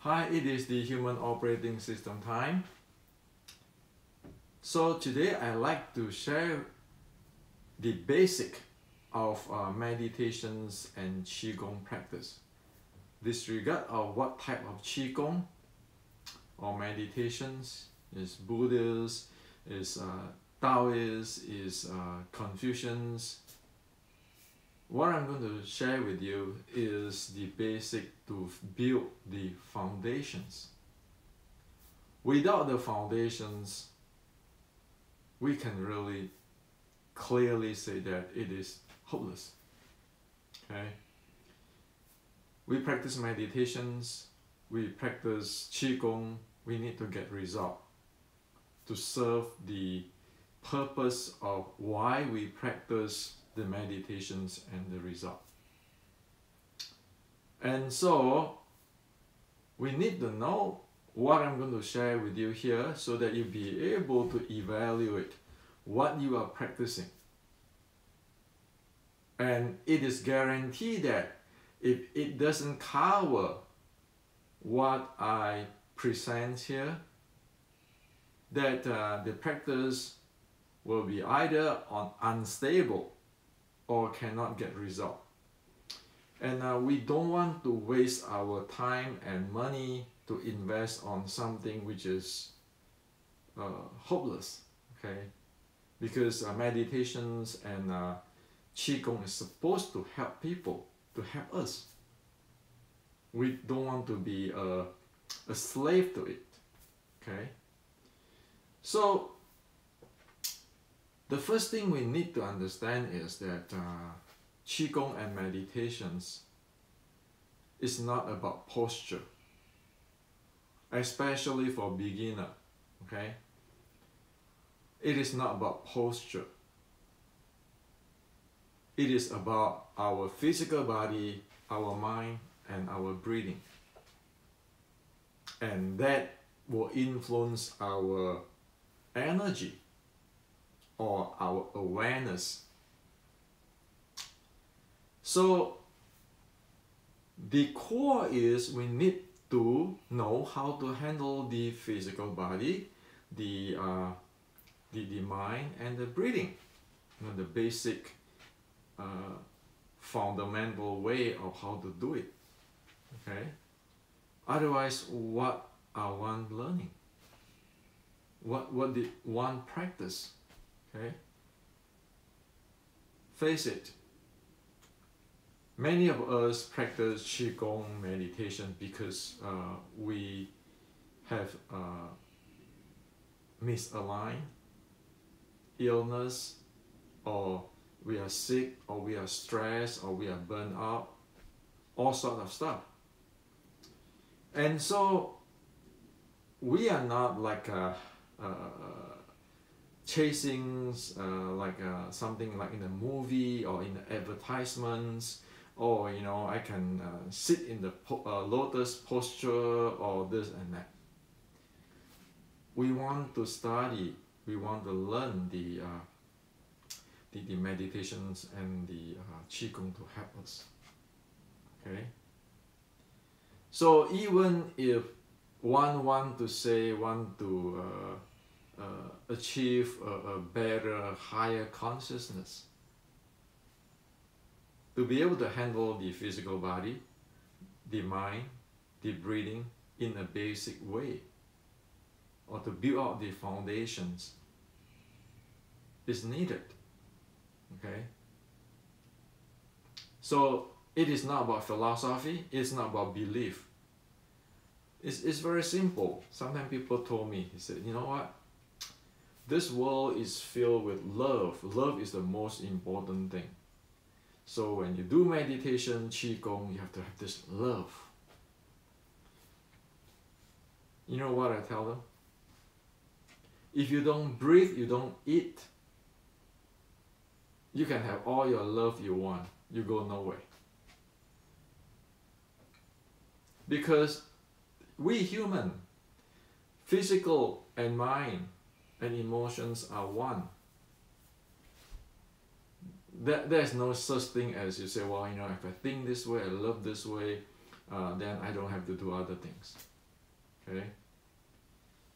Hi, it is the human operating system time. So today I like to share the basic of meditations and qigong practice. Disregard of what type of qigong or meditations is Buddhist, is Taoist, is Confucians. What I'm going to share with you is the basic to build the foundations. Without the foundations, we can really clearly say that it is hopeless. Okay? We practice meditations, we practice qigong, we need to get result to serve the purpose of why we practice the meditations and the result. And so we need to know what I'm going to share with you here so that you'll be able to evaluate what you are practicing. And it is guaranteed that if it doesn't cover what I present here, that the practice will be either unstable or cannot get result. And we don't want to waste our time and money to invest on something which is hopeless, okay? Because meditations and qigong is supposed to help people, to help us. We don't want to be a slave to it, okay? So the first thing we need to understand is that qigong and meditations is not about posture, especially for beginner, okay? It is not about posture. It is about our physical body, our mind, and our breathing. And that will influence our energy or our awareness. So the core is we need to know how to handle the physical body, the mind, and the breathing. You know, the basic fundamental way of how to do it. Okay. Otherwise, what are one learning? What did one practice? Okay. Face it. Many of us practice qigong meditation because we have misaligned, illness, or we are sick, or we are stressed, or we are burned out, all sort of stuff. And so we are not like chasing something like in a movie or in the advertisements, or you know, I can sit in the lotus posture or this and that. We want to study, we want to learn the meditations and the qigong to help us. Okay. So even if one want to achieve a better, higher consciousness, to be able to handle the physical body, the mind, the breathing in a basic way, or to build up the foundations, is needed. Okay? So it is not about philosophy, it's not about belief. It's very simple. Sometimes people told me, he said, you know what? This world is filled with love. Love is the most important thing. So when you do meditation, qigong, you have to have this love. You know what I tell them? If you don't breathe, you don't eat. You can have all your love you want. You go nowhere. Because we human, physical and mind and emotions are one. There's no such thing as you say, well, you know, if I think this way, I love this way, then I don't have to do other things. Okay,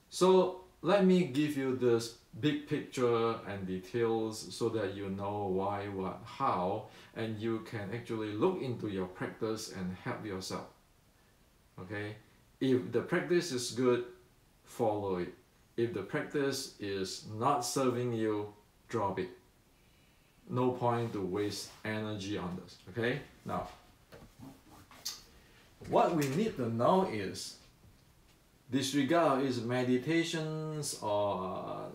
so let me give you this big picture and details so that you know why, what, how, and you can actually look into your practice and help yourself. Okay, if the practice is good, follow it. If the practice is not serving you, drop it. No point to waste energy on this. Okay, now what we need to know is, disregard is meditations or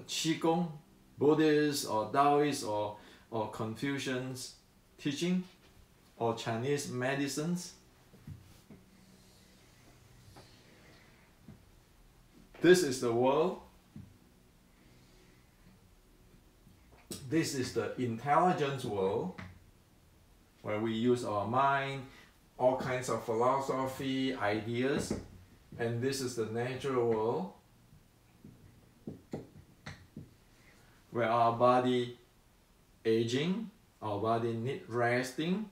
qigong, Buddhist or Taoist or Confucian's teaching or Chinese medicines. This is the world. This is the intelligence world, where we use our mind, all kinds of philosophy, ideas, and this is the natural world, where our body aging, our body need resting,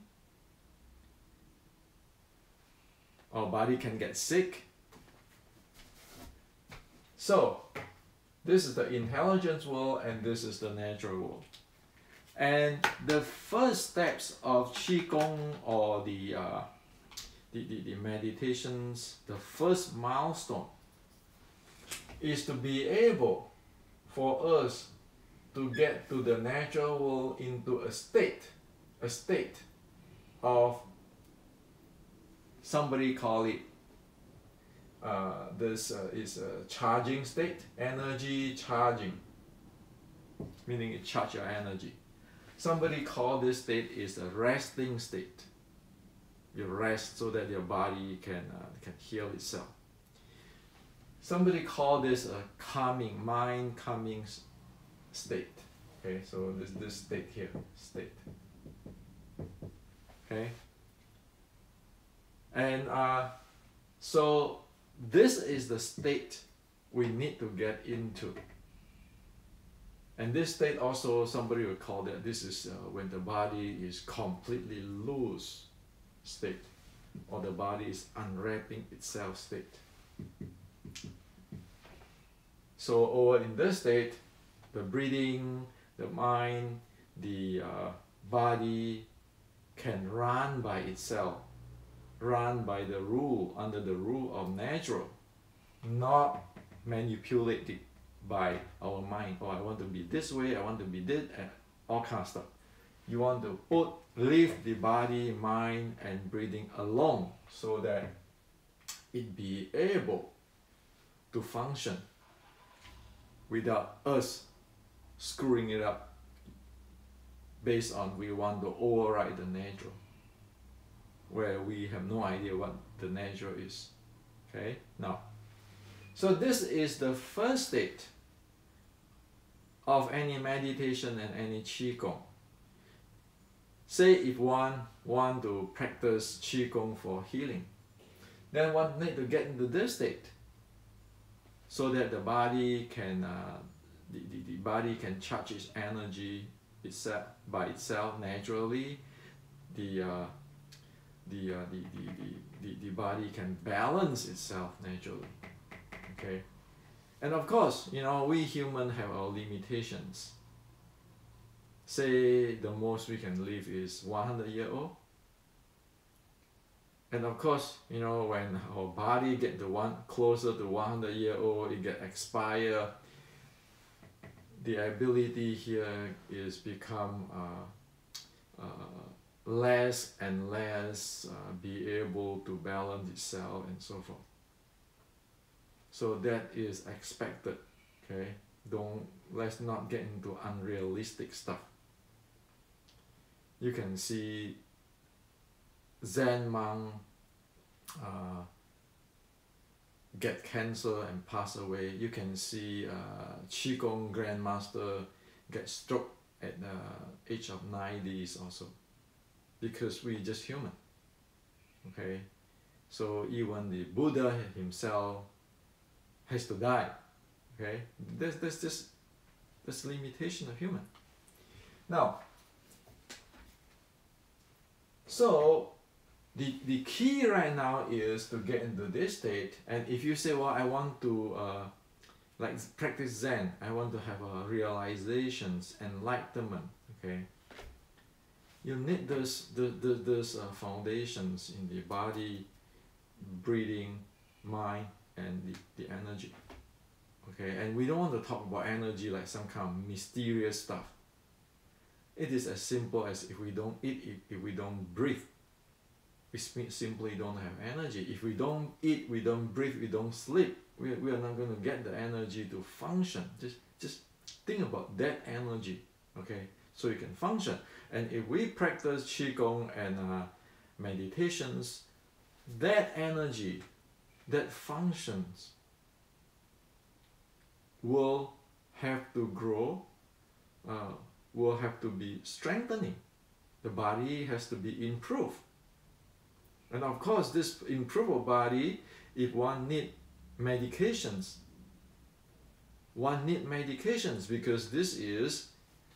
our body can get sick. So this is the intelligence world and this is the natural world. And the first steps of qigong or the meditations, the first milestone is to be able for us to get to the natural world into a state of, somebody call it, this is a charging state, energy charging, meaning it charge your energy. Somebody call this state is a resting state. You rest so that your body can heal itself. Somebody call this a calming, mind calming state. Okay, so this state here, state. Okay, and so this is the state we need to get into. And this state also, somebody would call that, this is when the body is completely loose state, or the body is unwrapping itself state. So over in this state, the breathing, the mind, the body can run by itself, run by the rule, under the rule of natural, not manipulated by our mind. Oh, I want to be this way, I want to be this, and all kind of stuff. You want to leave the body, mind, and breathing alone so that it be able to function without us screwing it up based on we want to override the natural, where we have no idea what the natural is. Okay, now, so this is the first state of any meditation and any qigong. Say if one want to practice qigong for healing, then one need to get into this state so that the body can the body can charge its energy itself by itself naturally. The body can balance itself naturally. Okay, and of course, you know, we humans have our limitations. Say the most we can live is 100 years old. And of course, you know, when our body get to closer to 100 years old, it get expire. The ability here is become less and less be able to balance itself and so forth. So that is expected. Okay, let's not get into unrealistic stuff. You can see Zen monk get cancer and pass away. You can see qigong grandmaster get stroke at the age of 90s also, because we just human. Okay, so even the Buddha himself has to die. Okay, that's limitation of human. Now, so the key right now is to get into this state. And if you say, well, I want to like practice Zen, I want to have realizations, enlightenment, okay, you need those foundations in the body, breathing, mind, and the energy. Okay, and we don't want to talk about energy like some kind of mysterious stuff. It is as simple as if we don't eat, if we don't breathe, we simply don't have energy. If we don't eat, we don't breathe, we don't sleep, we are not going to get the energy to function. Just think about that energy, okay, so you can function. And if we practice qigong and meditations, that energy, that functions, will have to grow, will have to be strengthening. The body has to be improved. And of course, this improved body, if one need medications, because this is,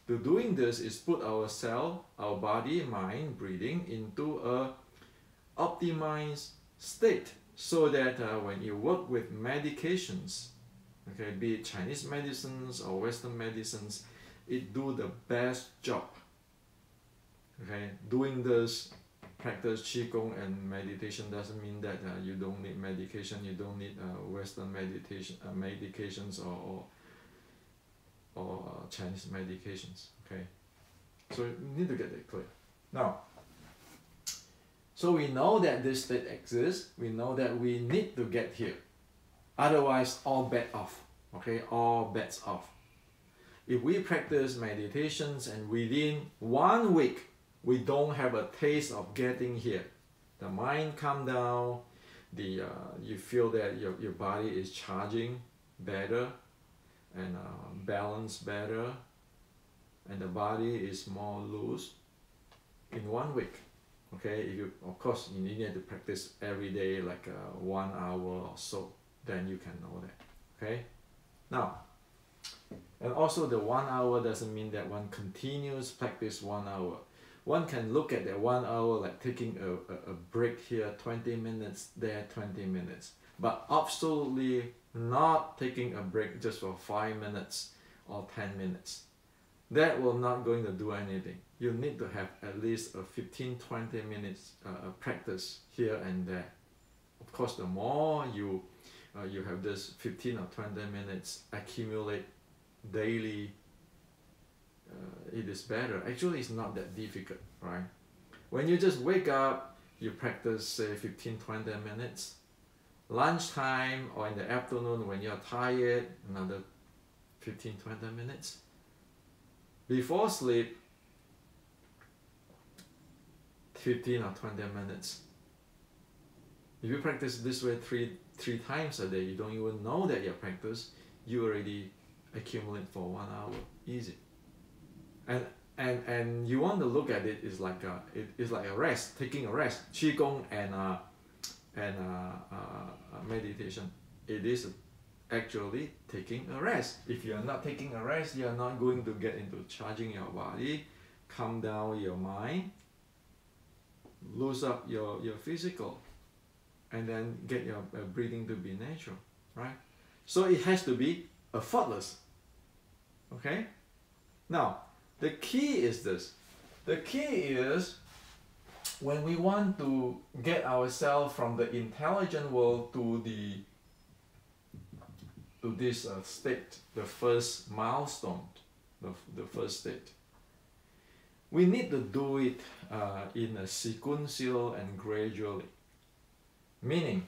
doing this is put ourselves, our body, mind, breathing into a optimized state, so that when you work with medications, okay, be it Chinese medicines or Western medicines, it do the best job. Okay, doing this, practice qigong and meditation doesn't mean that you don't need medication, you don't need Western medications or Chinese medications. Okay, so you need to get that clear. Now, so we know that this state exists, we know that we need to get here. Otherwise, all bets off. Okay, all bets off. If we practice meditations and within 1 week we don't have a taste of getting here, the mind calm down, you feel that your body is charging better and balanced better, and the body is more loose in 1 week. Okay, if you, of course, you need to practice every day, like 1 hour or so, then you can know that. Okay, now, and also the 1 hour doesn't mean that one continues practice 1 hour. One can look at that 1 hour like taking a break here, 20 minutes there, 20 minutes, but absolutely not taking a break just for 5 minutes or 10 minutes. That will not going to do anything. You need to have at least a 15-20 minutes practice here and there. Of course, the more you have this 15 or 20 minutes accumulate daily, it is better. Actually, it's not that difficult, right? When you just wake up, you practice say 15-20 minutes. Lunchtime or in the afternoon when you're tired, another 15-20 minutes. Before sleep, 15 or 20 minutes. If you practice this way three times a day, you don't even know that you practice, you already accumulate for 1 hour, easy. And you want to look at it is like it's like a rest, taking a rest. Qigong and meditation, it is actually taking a rest. If you are not taking a rest, you are not going to get into charging your body, calm down your mind, loose up your physical, and then get your breathing to be natural, right? So it has to be effortless. Okay? Now, the key is this. The key is when we want to get ourselves from the intelligent world to this state, the first milestone, the first state, we need to do it in a sequential and gradually. Meaning,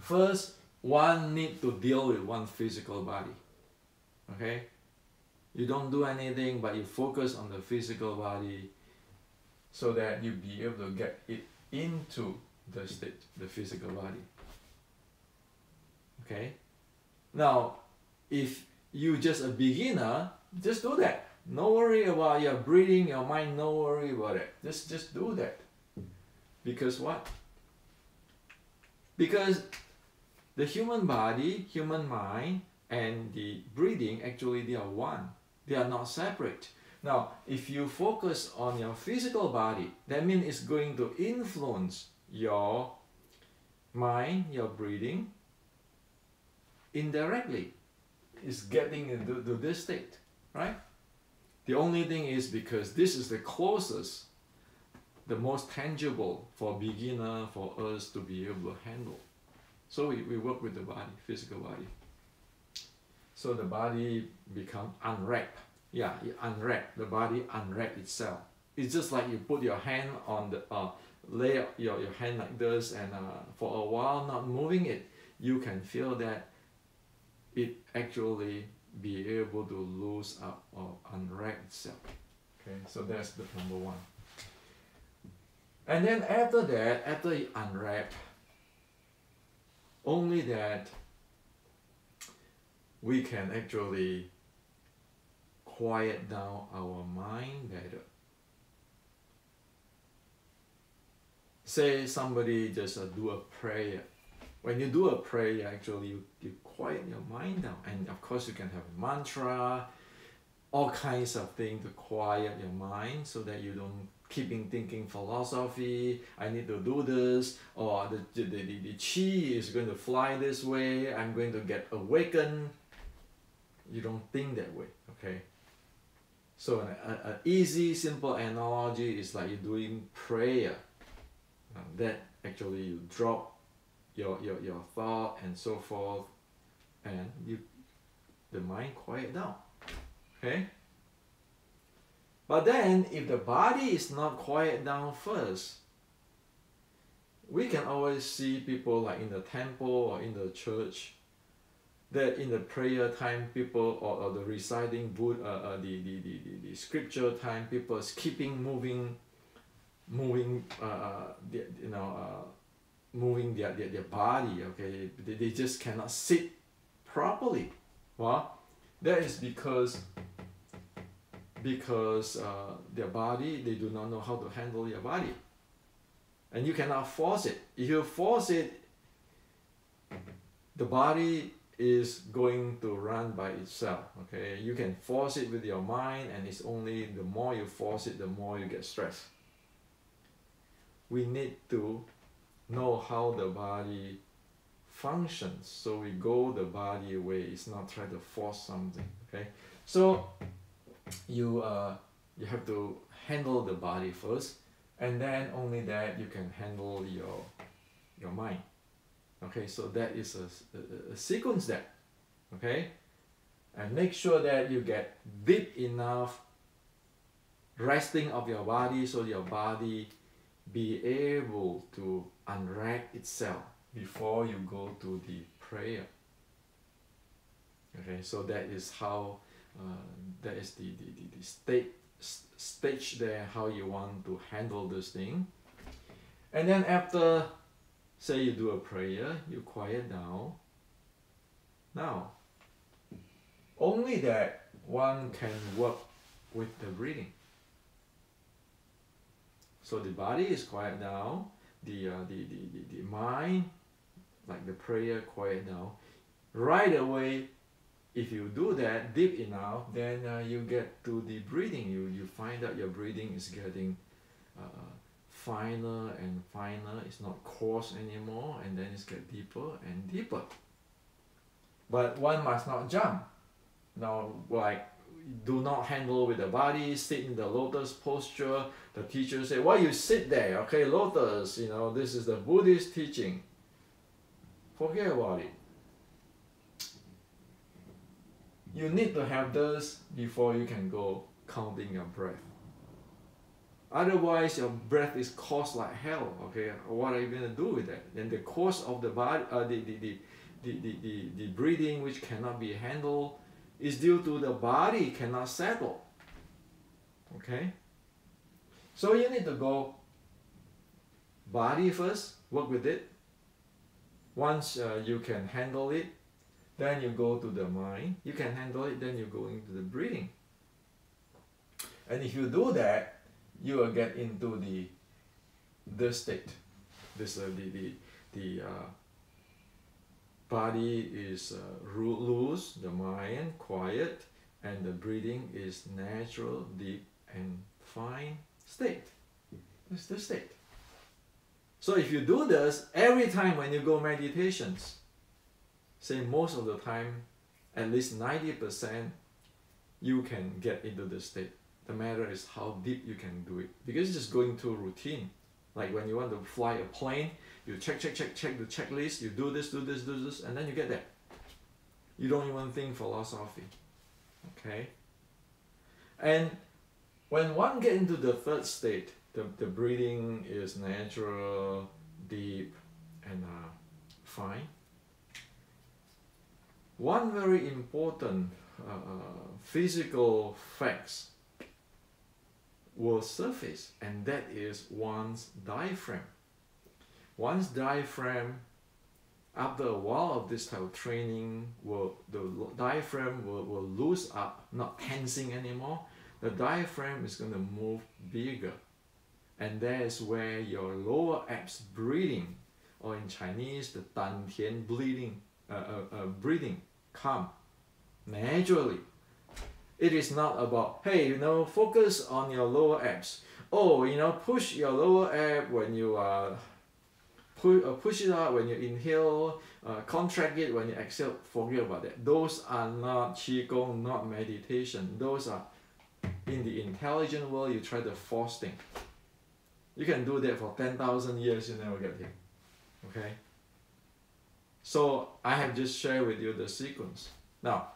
first, one need to deal with one physical body. Okay? You don't do anything, but you focus on the physical body so that you be able to get it into the state, the physical body. Okay? Now, if you just a beginner, just do that. No worry about your breathing, your mind, no worry about it. Just do that. Because what? Because the human body, human mind, and the breathing, actually they are one. They are not separate. Now, if you focus on your physical body, that means it's going to influence your mind, your breathing, indirectly. It's getting into this state, right? The only thing is because this is the closest, the most tangible for beginner, for us to be able to handle. So we work with the body, physical body. So the body become unwrap. Yeah, it unwrap, the body unwrap itself. It's just like you put your hand on the, lay your hand like this, and for a while not moving it, you can feel that it actually be able to loose up or unwrap itself. Okay, so that's the number one. And then after that, after it unwrap, only that we can actually quiet down our mind better. Say somebody just do a prayer. When you do a prayer, actually you quiet your mind down, and of course you can have a mantra, all kinds of things to quiet your mind so that you don't keeping thinking philosophy, I need to do this, or the chi is going to fly this way, I'm going to get awakened. You don't think that way, okay? So an easy, simple analogy is like you're doing prayer. That actually you drop your thought and so forth, and the mind quiet down, okay? But then if the body is not quiet down first, we can always see people like in the temple or in the church, that in the prayer time, people or the reciting the scripture time, people is keeping moving moving their body, okay? They just cannot sit properly. Well, that is because their body, they do not know how to handle their body, and you cannot force it. If you force it, the body is going to run by itself, okay? You can force it with your mind, and it's only the more you force it, the more you get stressed. We need to know how the body functions, so we go the body way. It's not try to force something, okay? So you have to handle the body first, and then only that you can handle your mind. Okay, so that is a sequence there, okay? And make sure that you get deep enough resting of your body, so your body be able to unwrap itself before you go to the prayer. Okay, so that is how that is the stage there, how you want to handle this thing. And then after, say you do a prayer, you quiet down. Now, only that one can work with the breathing. So the body is quiet down, the mind, like the prayer, quiet down. Right away, if you do that deep enough, then you get to the breathing. You find that your breathing is getting finer and finer. It's not coarse anymore, and then it's get deeper and deeper. But one must not jump. Now, like, do not handle with the body, sit in the lotus posture. The teacher say, why you sit there? Okay, lotus, this is the Buddhist teaching. Forget about it. You need to have this before you can go counting your breath. Otherwise, your breath is cost like hell. Okay, what are you going to do with that? Then the course of the body, the breathing which cannot be handled, is due to the body cannot settle. Okay, so you need to go body first, work with it. Once you can handle it, then you go to the mind. You can handle it, then you go into the breathing. And if you do that, you will get into the state. This the body is loose, the mind quiet, and the breathing is natural, deep, and fine state. It's the state. So if you do this every time when you go meditations, say most of the time, at least 90%, you can get into the state. The matter is how deep you can do it. Because it's just going through routine. Like when you want to fly a plane, you check the checklist, you do this, and then you get there. You don't even think philosophy. Okay? And when one gets into the third state, the breathing is natural, deep, and fine. One very important physical facts will surface, and that is one's diaphragm. One's diaphragm, after a while of this type of training, the diaphragm will loose up, not tensing anymore. The diaphragm is going to move bigger. And that is where your lower abs breathing, or in Chinese, the Dan Tian breathing, come naturally. It is not about, hey, focus on your lower abs. Oh, push your lower ab when you push it out when you inhale, contract it when you exhale. Forget about that. Those are not qigong, not meditation. Those are, in the intelligent world, you try to force things. You can do that for 10,000 years, you never get here. Okay? So I have just shared with you the sequence. Now,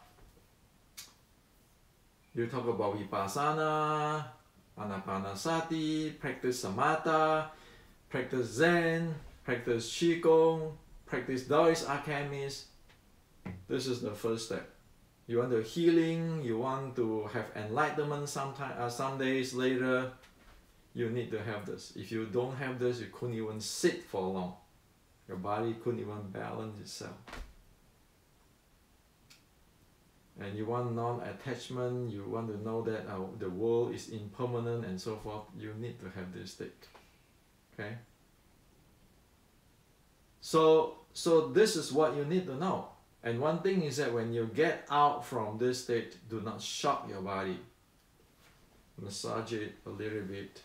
you talk about Vipassana, Anapanasati, practice Samatha, practice Zen, practice qigong, practice Taoist alchemist. This is the first step. You want the healing, you want to have enlightenment some days later, you need to have this. If you don't have this, you couldn't even sit for long. Your body couldn't even balance itself. And you want non-attachment, you want to know that the world is impermanent and so forth, you need to have this state. Okay? So this is what you need to know. And one thing is that when you get out from this state, do not shock your body. Massage it a little bit.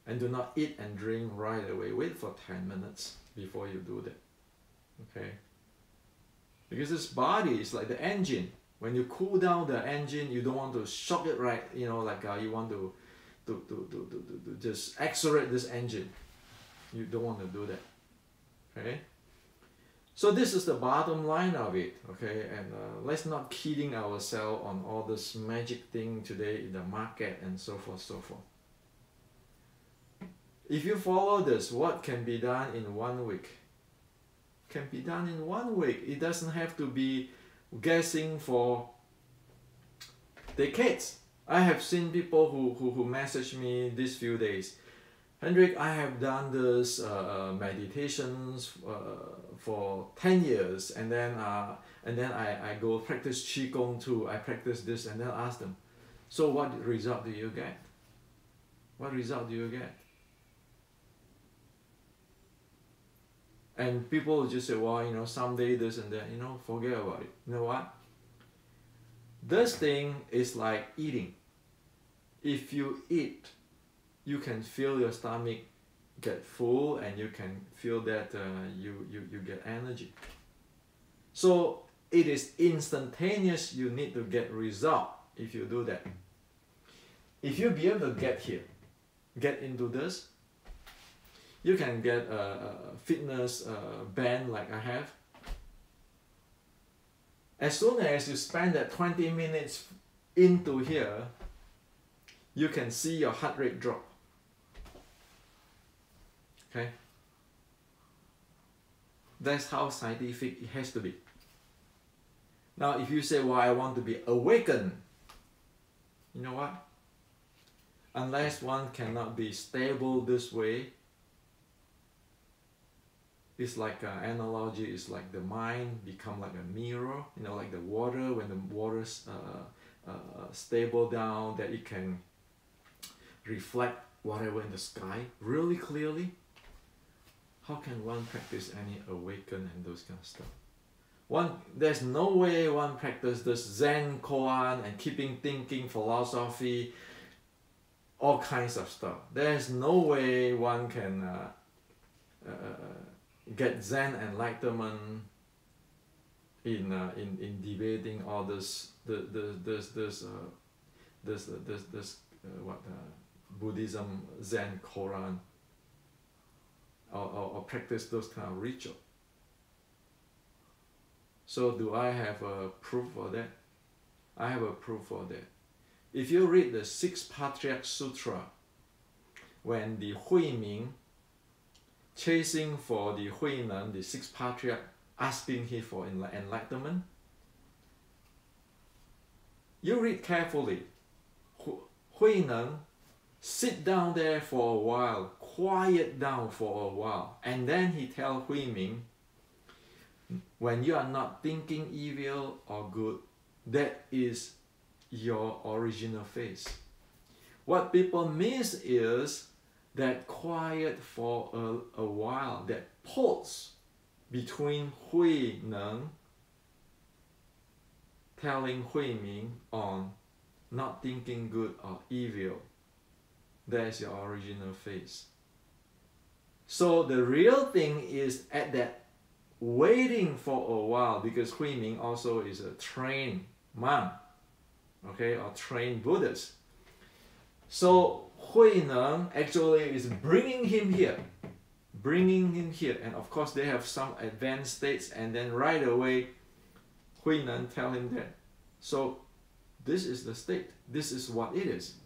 And do not eat and drink right away. Wait for 10 minutes before you do that. Okay? Because this body is like the engine. When you cool down the engine, you don't want to shock it right, you want to just accelerate this engine. You don't want to do that. Okay? So this is the bottom line of it. Okay? And let's not kidding ourselves on all this magic thing today in the market and so forth, so forth. If you follow this, what can be done in 1 week? Can be done in 1 week. It doesn't have to be guessing for decades. I have seen people who message me these few days. Hendrik, I have done this meditations for 10 years, and then I go practice qigong too. I practice this, and then ask them, so what result do you get? What result do you get? And people just say, well, someday this and that, forget about it. You know what? This thing is like eating. If you eat, you can feel your stomach get full, and you can feel that you get energy. So it is instantaneous. You need to get result if you do that. If you be able to get here, get into this, you can get a fitness band like I have. As soon as you spend that 20 minutes into here, you can see your heart rate drop. Okay? That's how scientific it has to be. Now, if you say, well, I want to be awakened, you know what? Unless one cannot be stable this way, it's like an analogy, it's like the mind become like a mirror, like the water, when the water's stable down, that it can reflect whatever in the sky really clearly. How can one practice any awaken and those kind of stuff? There's no way one practice this Zen koan and keeping thinking philosophy, all kinds of stuff. There's no way one can get Zen enlightenment in debating all this Buddhism Zen Koran or practice those kind of ritual. So do I have a proof for that? I have a proof for that. If you read the Six Patriarch Sutra, when the Hui Ming chasing for the Hui Neng, the sixth patriarch, asking him for enlightenment, you read carefully. Hui Neng sit down there for a while, quiet down for a while, and then he tell Hui Ming, when you are not thinking evil or good, that is your original face. What people miss is that quiet for a while, that pause between Hui Neng telling Hui Ming on not thinking good or evil. That's your original face. So the real thing is at that waiting for a while, because Hui Ming also is a trained monk, okay, or trained Buddhist. So Hui Neng actually is bringing him here, and of course they have some advanced states, and then right away Hui Neng tell him that. So this is the state, this is what it is.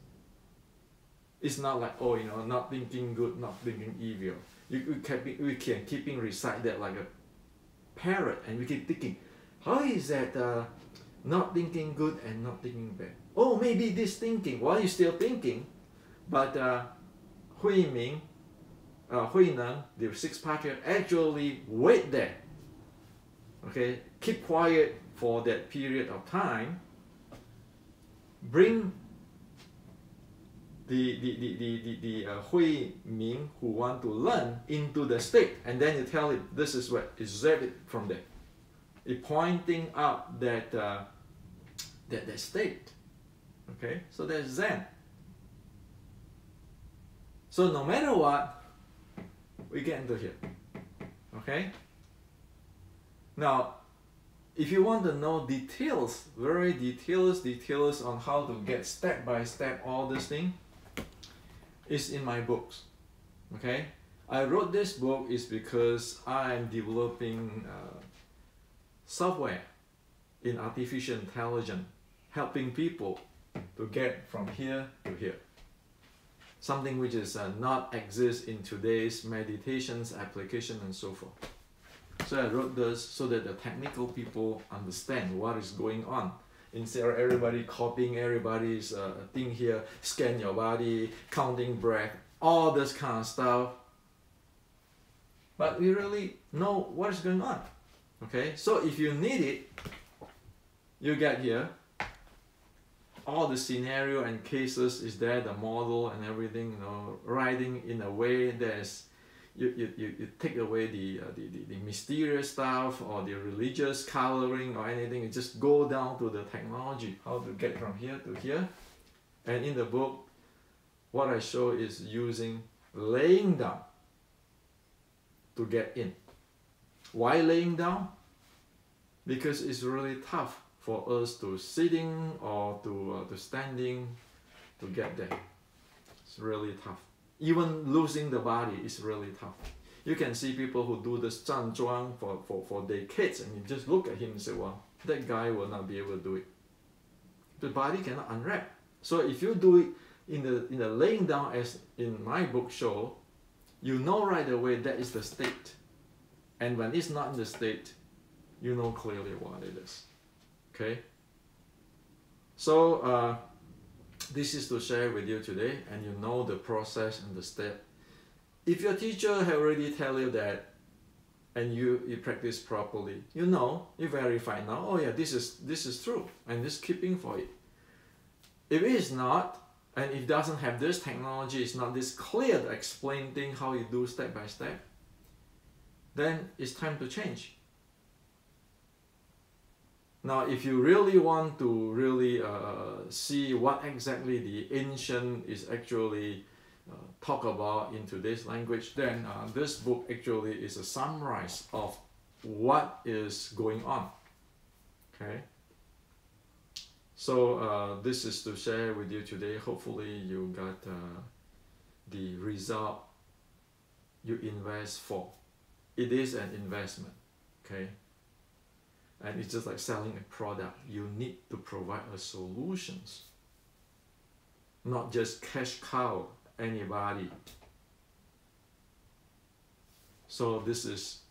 It's not like, oh, you know, not thinking good, not thinking evil. We can keeping recite that like a parrot, and we keep thinking, how is that not thinking good and not thinking bad? Oh, maybe this thinking, while you're still thinking, but Hui Ming, Hui Neng, the sixth patriarch, actually wait there, okay, keep quiet for that period of time, bring the Hui Ming who want to learn into the state, and then you tell him this is what is it from there. It pointing out that that state. Okay, so that's Zen. So no matter what, we get into here. Okay. Now, if you want to know details, very details on how to get step by step all this thing, is in my books. Okay, I wrote this book is because I am developing software in artificial intelligence, helping people to get from here to here. Something which is not exist in today's meditations, application, and so forth. So I wrote this so that the technical people understand what is going on. Instead of everybody copying everybody's thing here, scan your body, counting breath, all this kind of stuff. But we really know what is going on. Okay, so if you need it, you get here. All the scenario and cases is there, the model and everything, you know, writing in a way that's you take away the mysterious stuff or the religious coloring or anything. You just go down to the technology, how to get from here to here. And in the book, what I show is using laying down to get in. Why laying down? Because it's really tough for us to sitting or to standing to get there. It's really tough. Even losing the body is really tough. You can see people who do this 站桩 for decades, and you just look at him and say, well, that guy will not be able to do it. The body cannot unwrap. So if you do it in the laying down, as in my book show, you know right away that is the state. And when it's not in the state, you know clearly what it is. Okay? So this is to share with you today, and you know the process and the step. If your teacher have already tell you that, and you practice properly, you know, you verify now, oh yeah, this is true, and just keeping for it. If it is not, and it doesn't have this technology, it's not this clear to explain things how you do step by step, then it's time to change. Now, if you really want to really see what exactly the ancient is actually talk about in today's language, then this book actually is a summary of what is going on. Okay. So this is to share with you today. Hopefully you got the result you invest for. It is an investment. Okay. And it's just like selling a product. You need to provide a solutions, not just cash cow anybody. So this is